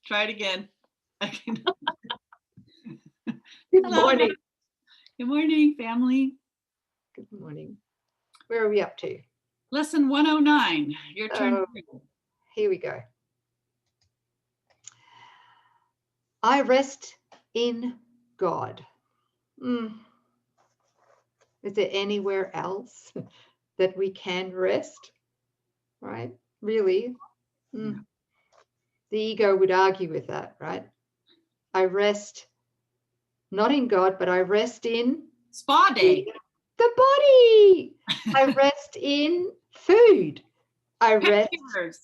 Try it again. Good Hello. morning. Good morning, family. Good morning. Where are we up to? Lesson 109. Your turn. Here we go. I rest in God. Is there anywhere else that we can rest? Right? Really? The ego would argue with that, right? I rest not in God, but I rest in spa day. The body. I rest in food. I rest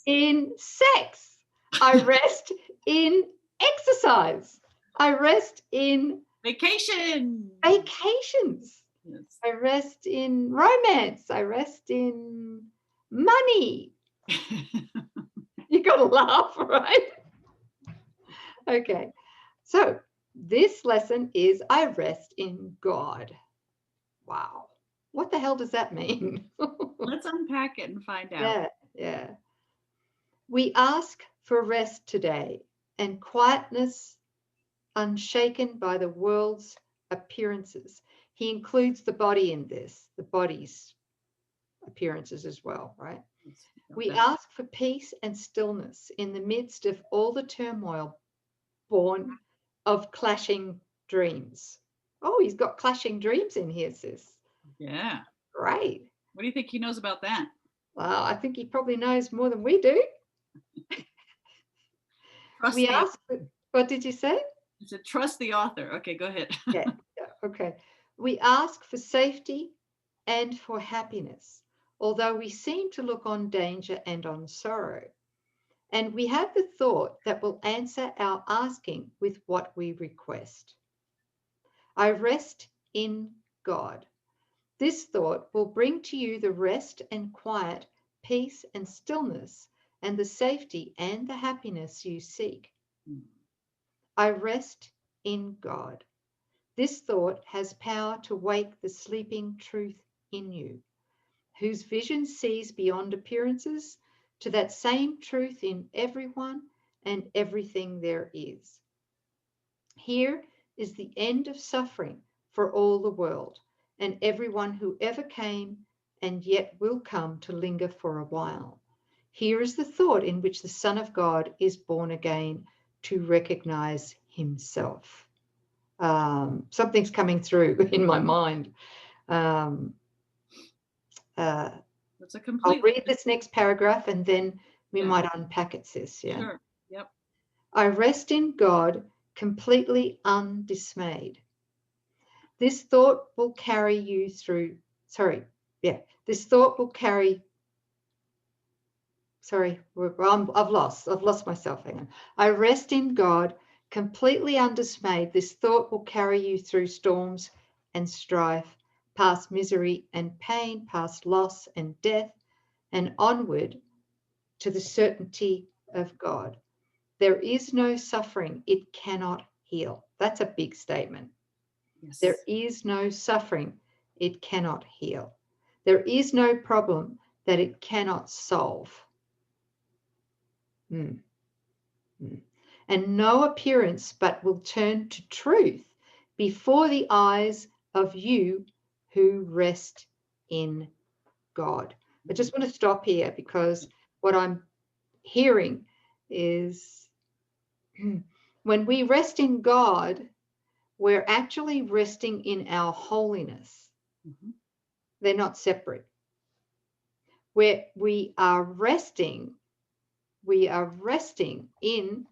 in sex. I rest in exercise. I rest in vacations. Yes. I rest in romance. I rest in money. You got to laugh, right? Okay. So this lesson is I rest in God. Wow. What the hell does that mean? Let's unpack it and find out. Yeah. We ask for rest today and quietness unshaken by the world's appearances. He includes the body in this, the body's appearances as well, right? We ask for peace and stillness in the midst of all the turmoil born of clashing dreams. Oh, he's got clashing dreams in here, sis. Yeah. Great. What do you think he knows about that? Well, I think he probably knows more than we do. We ask, what did you say? I said, trust the author. Okay, go ahead. Yeah, okay. We ask for safety and for happiness, although we seem to look on danger and on sorrow. And we have the thought that will answer our asking with what we request. I rest in God. This thought will bring to you the rest and quiet, peace and stillness, and the safety and the happiness you seek. I rest in God. This thought has power to wake the sleeping truth in you, whose vision sees beyond appearances to that same truth in everyone and everything there is. Here is the end of suffering for all the world and everyone who ever came and yet will come to linger for a while. Here is the thought in which the Son of God is born again to recognize himself. Something's coming through in my mind. I'll read this next paragraph and then we might unpack it, sis. Yeah. Sure. Yep. I rest in God completely undismayed. This thought will carry you through. This thought will carry. I've lost myself. Hang on. I rest in God completely undismayed. This thought will carry you through storms and strife, past misery and pain, past loss and death, and onward to the certainty of God. There is no suffering it cannot heal. That's a big statement. Yes. There is no suffering it cannot heal. There is no problem that it cannot solve. And no appearance but will turn to truth before the eyes of you who rest in God. I just want to stop here because what I'm hearing is when we rest in God, we're actually resting in our holiness. They're not separate. Where we are resting in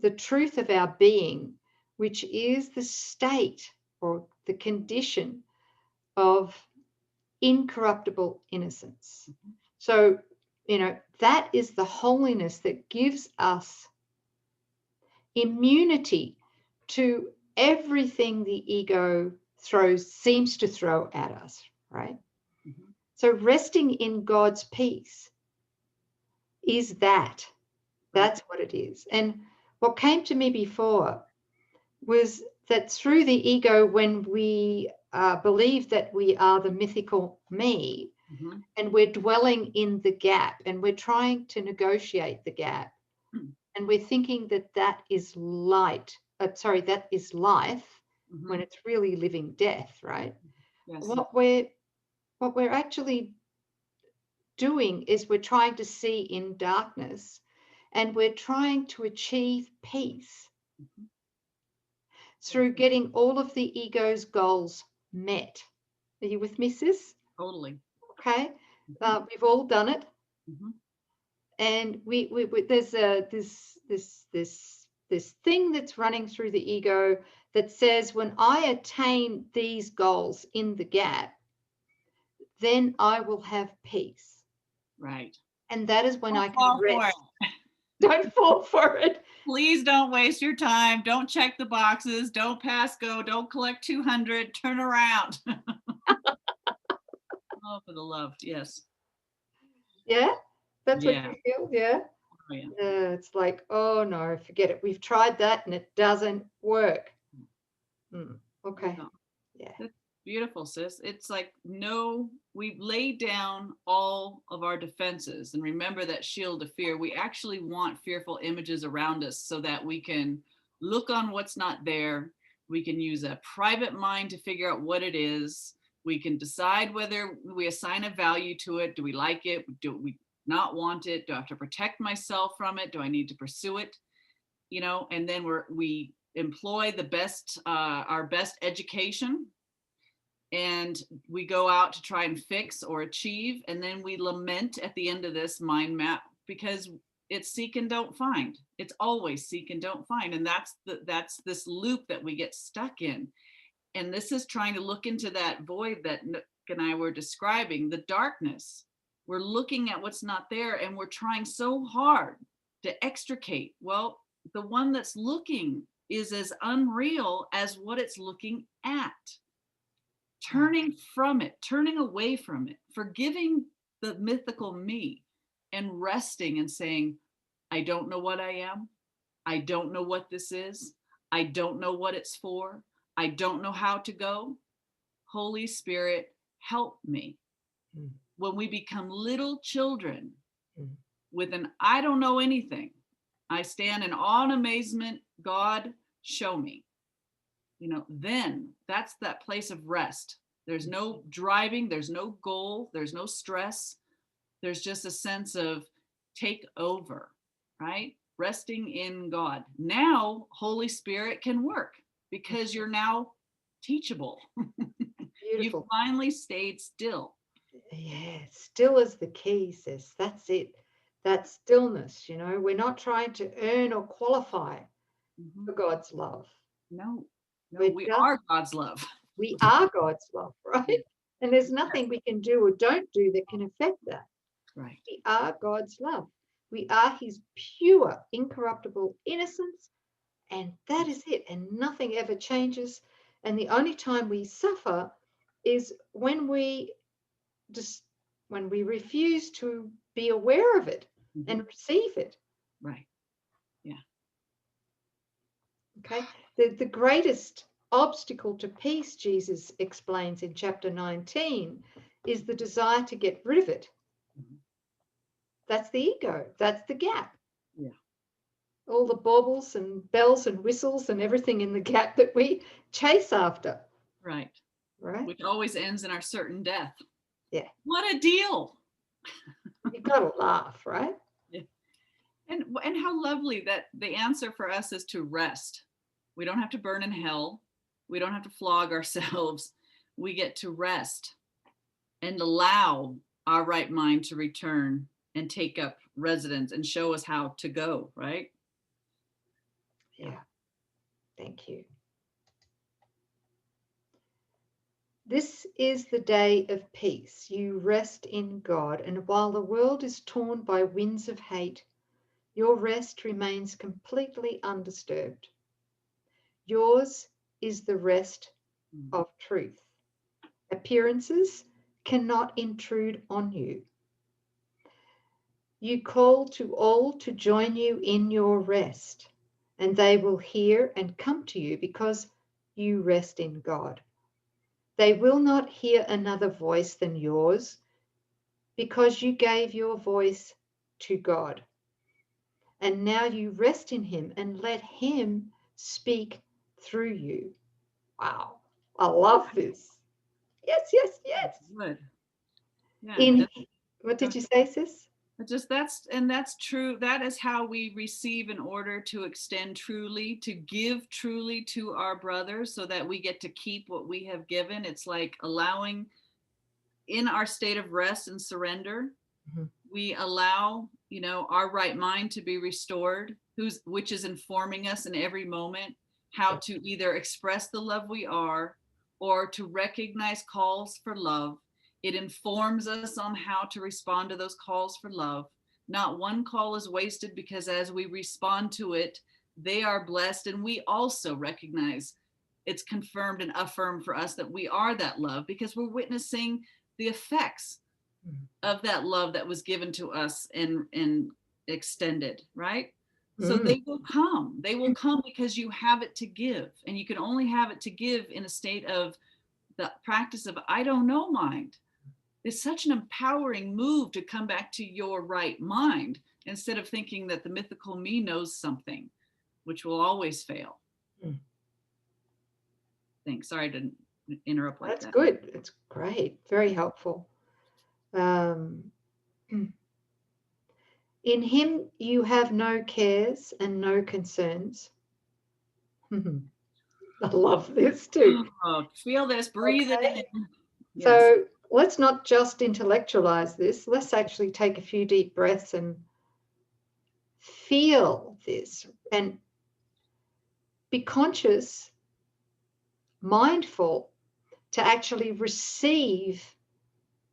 the truth of our being, which is the state or the condition of incorruptible innocence. So, that is the holiness that gives us immunity to everything the ego seems to throw at us, right? So resting in God's peace is that. That's what it is. And what came to me before was that through the ego, when we believe that we are the mythical me, and we're dwelling in the gap and we're trying to negotiate the gap, and we're thinking that that is light. That is life, when it's really living death, right? Yes. What we're actually doing is we're trying to see in darkness, and we're trying to achieve peace through getting all of the ego's goals met. Are you with me, sis? Totally. Okay. We've all done it. Mhm. And we there's this thing that's running through the ego that says, when I attain these goals in the gap, then I will have peace. Right. And that is when Don't I can fall for rest. Don't fall for it. Please don't waste your time. Don't check the boxes. Don't pass go. Don't collect 200. Turn around. Oh, for the love. Yes. Yeah, that's what Yeah. you feel. Yeah. Oh, yeah. It's like, oh no, forget it. We've tried that and it doesn't work. Okay. No. Yeah. That's beautiful, sis. It's like, no, we've laid down all of our defenses. And remember that shield of fear. We actually want fearful images around us so that we can look on what's not there. We can use a private mind to figure out what it is. We can decide whether we assign a value to it. Do we like it? Do we not want it? Do I have to protect myself from it? Do I need to pursue it? You know, and then we employ the best, our best education, and we go out to try and fix or achieve, and then we lament at the end of this mind map, because it's seek and don't find. It's always seek and don't find, and that's this loop that we get stuck in. And this is trying to look into that void that Nouk and I were describing, the darkness. We're looking at what's not there, and we're trying so hard to extricate. Well, the one that's looking is as unreal as what it's looking at. Turning from it, turning away from it, forgiving the mythical me, and resting and saying, I don't know what I am. I don't know what this is. I don't know what it's for. I don't know how to go. Holy Spirit, help me. When we become little children with an I don't know anything, I stand in awe and amazement. God, show me. You know, then that's that place of rest. There's no driving, there's no goal, there's no stress. There's just a sense of take over, right? Resting in God. Now, Holy Spirit can work because you're now teachable. You Beautiful. finally stayed still. Yeah, still is the key, sis. That's it. That stillness, we're not trying to earn or qualify for God's love. No, We're we just, are God's love. we are God's love, right? And there's nothing we can do or don't do that can affect that. Right. We are God's love. We are his pure, incorruptible innocence. And that is it. And nothing ever changes. And the only time we suffer is when we refuse to be aware of it and receive it. Right. Yeah. Okay. The greatest obstacle to peace, Jesus explains in chapter 19, is the desire to get rid of it. That's the ego. That's the gap. Yeah. All the baubles and bells and whistles and everything in the gap that we chase after. Right. Right. Which always ends in our certain death. Yeah. What a deal. You've got to laugh, right? Yeah. And how lovely that the answer for us is to rest. We don't have to burn in hell. We don't have to flog ourselves. We get to rest and allow our right mind to return and take up residence and show us how to go, right? Yeah. Thank you. This is the day of peace. You rest in God, and while the world is torn by winds of hate, your rest remains completely undisturbed. Yours is the rest of truth. Appearances cannot intrude on you. You call to all to join you in your rest, and they will hear and come to you because you rest in God. They will not hear another voice than yours because you gave your voice to God. And now you rest in him and let him speak through you. Wow. I love this. Yes, yes, yes. Good. Yeah. What did you say, sis? That's true. That is how we receive in order to extend truly, to give truly to our brothers so that we get to keep what we have given. It's like allowing, in our state of rest and surrender, we allow, our right mind to be restored, which is informing us in every moment how to either express the love we are or to recognize calls for love. It informs us on how to respond to those calls for love. Not one call is wasted, because as we respond to it, they are blessed. And we also recognize it's confirmed and affirmed for us that we are that love, because we're witnessing the effects of that love that was given to us and extended, right? So they will come because you have it to give, and you can only have it to give in a state of the practice of I don't know mind. It's such an empowering move to come back to your right mind instead of thinking that the mythical me knows something, which will always fail. Thanks. Sorry to interrupt like that. That's good. It's great. Very helpful. In him you have no cares and no concerns. I love this too. Oh, feel this, breathe it in. Yes. So let's not just intellectualize this. Let's actually take a few deep breaths and feel this and be conscious, mindful to actually receive,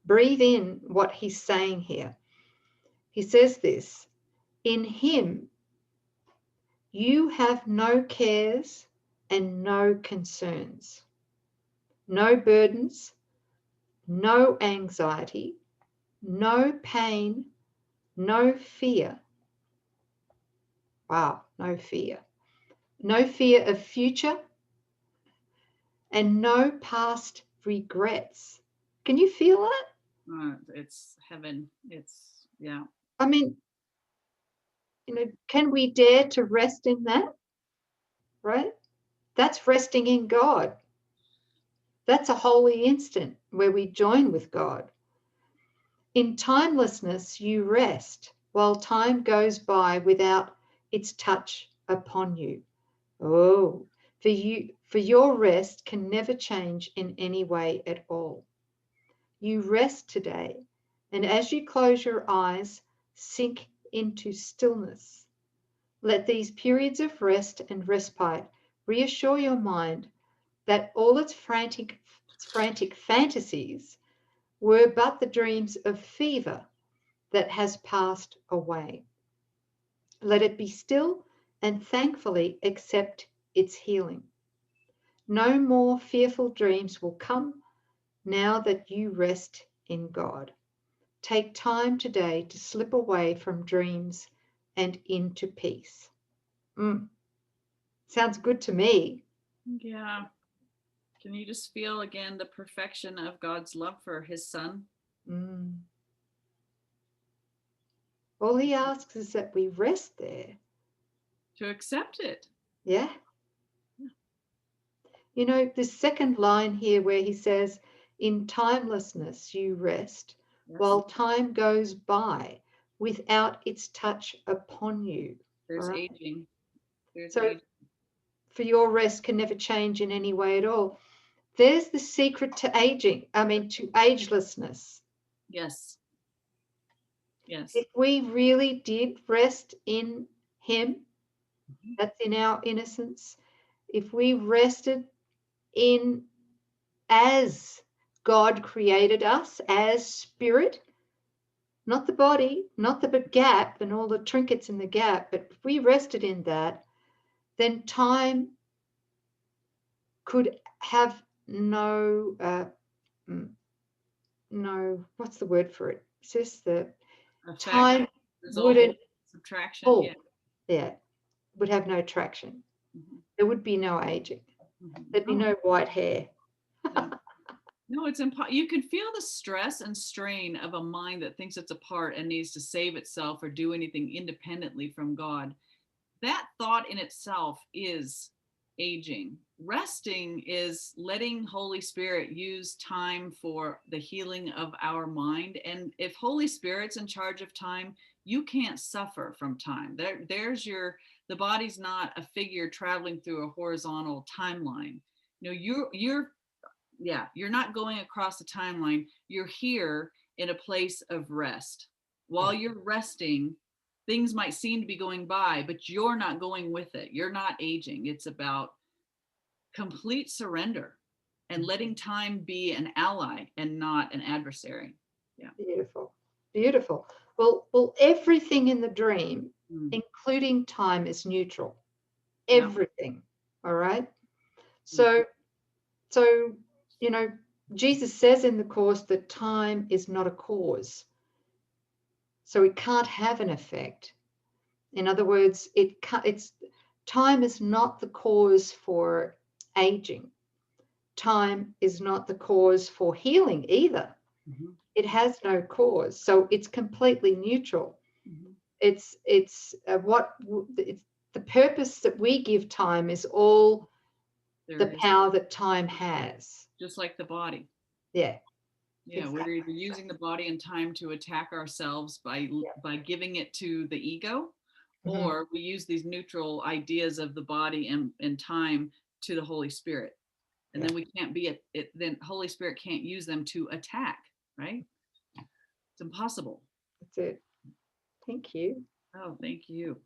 breathe in what he's saying here. He says this, in him you have no cares and no concerns, no burdens, no anxiety, no pain, no fear. Wow, no fear. No fear of future and no past regrets. Can you feel that? It's heaven. It's, yeah. I mean, can we dare to rest in that? Right? That's resting in God. That's a holy instant where we join with God. In timelessness, you rest while time goes by without its touch upon you. Oh, for your rest can never change in any way at all. You rest today, and as you close your eyes, sink into stillness. Let these periods of rest and respite reassure your mind that all its frantic fantasies were but the dreams of fever that has passed away. Let it be still and thankfully accept its healing. No more fearful dreams will come now that you rest in God. Take time today to slip away from dreams and into peace. Sounds good to me. Yeah. Can you just feel again the perfection of God's love for his son? All he asks is that we rest there. To accept it. Yeah. The second line here where he says, in timelessness you rest, yes, while time goes by without its touch upon you. There's aging. Aging. For your rest can never change in any way at all. There's the secret to to agelessness. Yes. Yes. If we really did rest in him, that's in our innocence. If we rested in as God created us, as spirit, not the body, not the gap and all the trinkets in the gap, but if we rested in that, then time could have no, what's the word for it? Sis, the effect, time wouldn't, subtraction, would have no traction. There would be no aging. There'd be no white hair. No, it's impossible. You can feel the stress and strain of a mind that thinks it's apart and needs to save itself or do anything independently from God. That thought in itself is aging. Resting is letting Holy Spirit use time for the healing of our mind. And if Holy Spirit's in charge of time, you can't suffer from time. The body's not a figure traveling through a horizontal timeline. You're not going across the timeline. You're here in a place of rest. While Yeah, you're resting, things might seem to be going by, but you're not going with it. You're not aging. It's about complete surrender and letting time be an ally and not an adversary. Yeah. beautiful, beautiful. Well, everything in the dream, Mm. including time, is neutral. Yeah. Everything. All right. Mm. So, so you know, Jesus says in the Course that time is not a cause, so it can't have an effect. In other words, it's time is not the cause for aging. Time is not the cause for healing either. Mhm. It has no cause, so it's completely neutral. Mhm. It's the purpose that we give time is all There the is. power that time has. Just like the body. Yeah, Yeah, we're exactly. either using the body and time to attack ourselves Yeah. by giving it to the ego, Mhm. or we use these neutral ideas of the body and time to the Holy Spirit. And Yeah, then we can't be it, then Holy Spirit can't use them to attack, right? It's impossible. that's it. Thank you. Oh, thank you.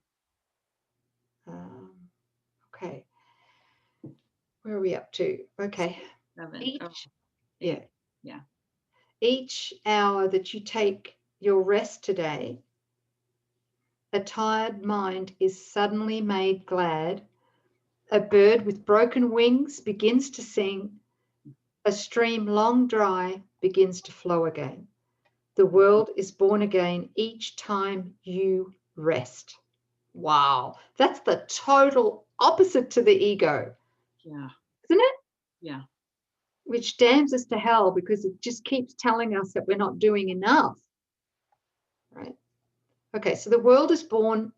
Um, okay, where are we up to? Okay, 7, oh, each yeah, 8. Yeah. each hour that you take your rest today, a tired mind is suddenly made glad. A bird with broken wings begins to sing. A stream long dry begins to flow again. The world is born again each time you rest. Wow, that's the total opposite to the ego, Yeah. isn't it? Yeah. Which damns us to hell because it just keeps telling us that we're not doing enough, right? Okay, so the world is born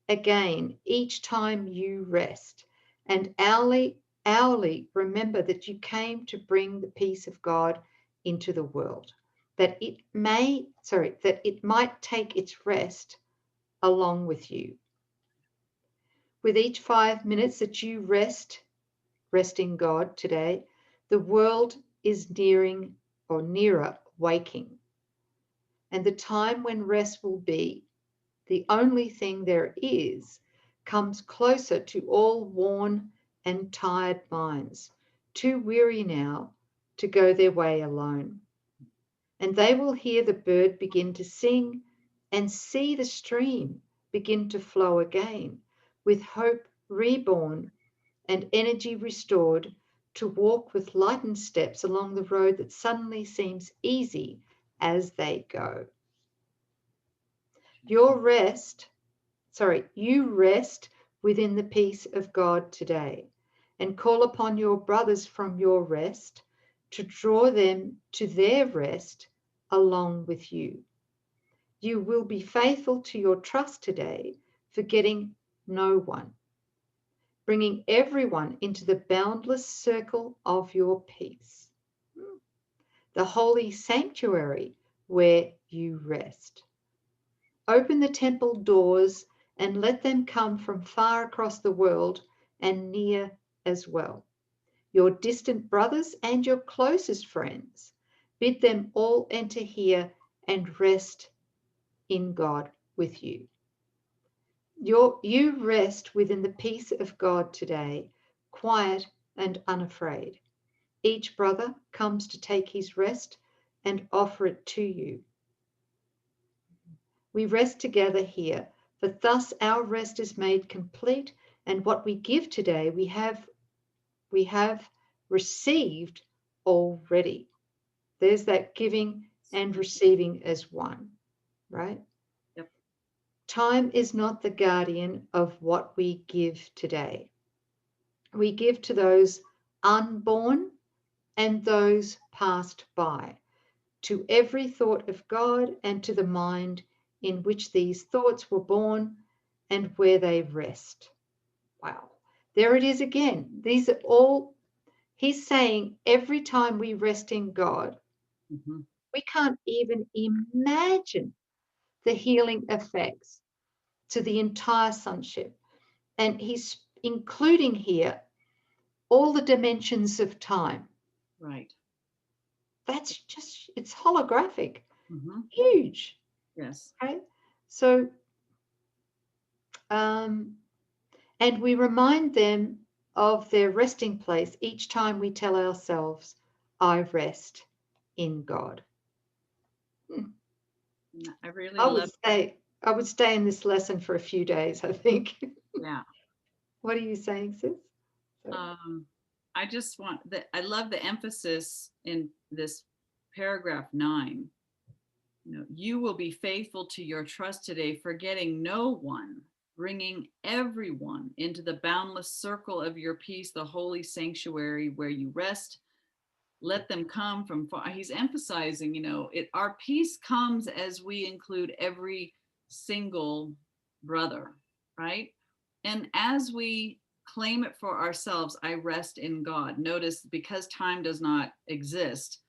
again each time you rest. And hourly remember that you came to bring the peace of God into the world, that it might take its rest along with you. With each 5 minutes that you rest in God today, the world is nearer waking. And the time when rest will be the only thing there is comes closer to all worn and tired minds, too weary now to go their way alone. And they will hear the bird begin to sing and see the stream begin to flow again, with hope reborn and energy restored to walk with lightened steps along the road that suddenly seems easy as they go. You rest within the peace of God today and call upon your brothers from your rest to draw them to their rest along with you. You will be faithful to your trust today, forgetting no one, bringing everyone into the boundless circle of your peace, the holy sanctuary where you rest. Open the temple doors and let them come from far across the world and near as well. Your distant brothers and your closest friends, bid them all enter here and rest in God with you. You rest within the peace of God today, quiet and unafraid. Each brother comes to take his rest and offer it to you. We rest together here, for thus our rest is made complete, and what we give today we have received already. There's that giving and receiving as one, right? Yep. Time is not the guardian of what we give today. We give to those unborn and those passed by, to every thought of God and to the mind in which these thoughts were born and where they rest. Wow. There it is again. These are all, he's saying every time we rest in God, Mhm. we can't even imagine the healing effects to the entire sonship. And he's including here all the dimensions of time. Right. That's just, it's holographic, Mhm. huge. Yes. Okay. So, and we remind them of their resting place each time we tell ourselves, I rest in God. I really I would love. say, I would stay in this lesson for a few days, I think. Yeah. What are you saying, sis? So, I just want that. I love the emphasis in this paragraph 9. You will be faithful to your trust today, forgetting no one, bringing everyone into the boundless circle of your peace, the holy sanctuary where you rest. Let them come from far. He's emphasizing, our peace comes as we include every single brother, right? And as we claim it for ourselves, I rest in God. Notice, because time does not exist,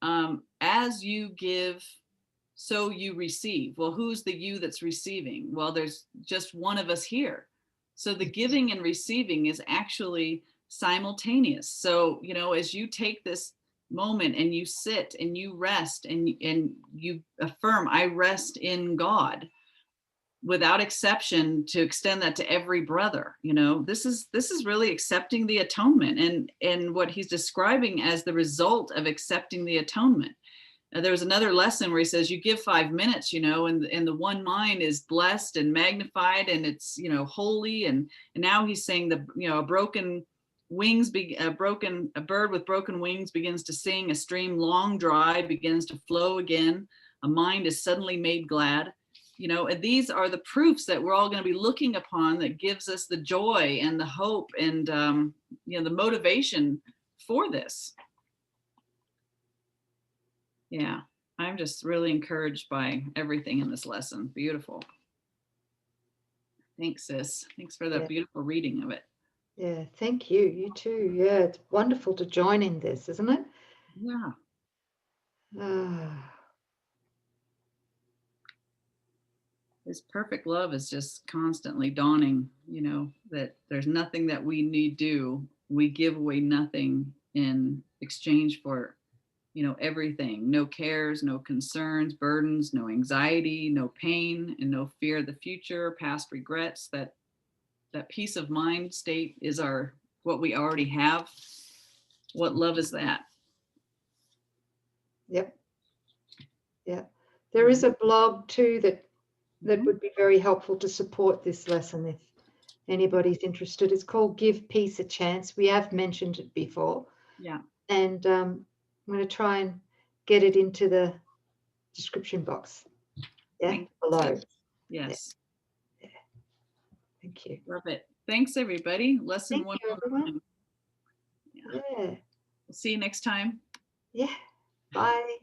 as you give, so you receive. Well, who's the you that's receiving? Well, there's just one of us here. So the giving and receiving is actually simultaneous. So, as you take this moment and you sit and you rest and you affirm, I rest in God, without exception, to extend that to every brother. This is really accepting the atonement, and what he's describing as the result of accepting the atonement. There was another lesson where he says you give 5 minutes, and the one mind is blessed and magnified, and it's, holy. And now he's saying a broken wings, a bird with broken wings begins to sing, a stream long dry begins to flow again, a mind is suddenly made glad. And these are the proofs that we're all going to be looking upon, that gives us the joy and the hope and the motivation for this. Yeah, I'm just really encouraged by everything in this lesson. Beautiful. Thanks, sis. Thanks for that beautiful reading of it. Yeah, thank you. You too. Yeah, it's wonderful to join in this, isn't it? Yeah. His perfect love is just constantly dawning, that there's nothing that we need do. We give away nothing in exchange for, everything. No cares, no concerns, burdens, no anxiety, no pain, and no fear of the future, past regrets. That peace of mind state is what we already have. What love is that? Yep. Yeah. There is a blog too that would be very helpful to support this lesson if anybody's interested. It's called Give Peace a Chance. We have mentioned it before. Yeah. And I'm going to try and get it into the description box. Yeah, below. Yes. Yeah. Thank you. Love it. Thanks, everybody. Lesson Thank you, everyone. Yeah. We'll see you next time. Yeah. Bye.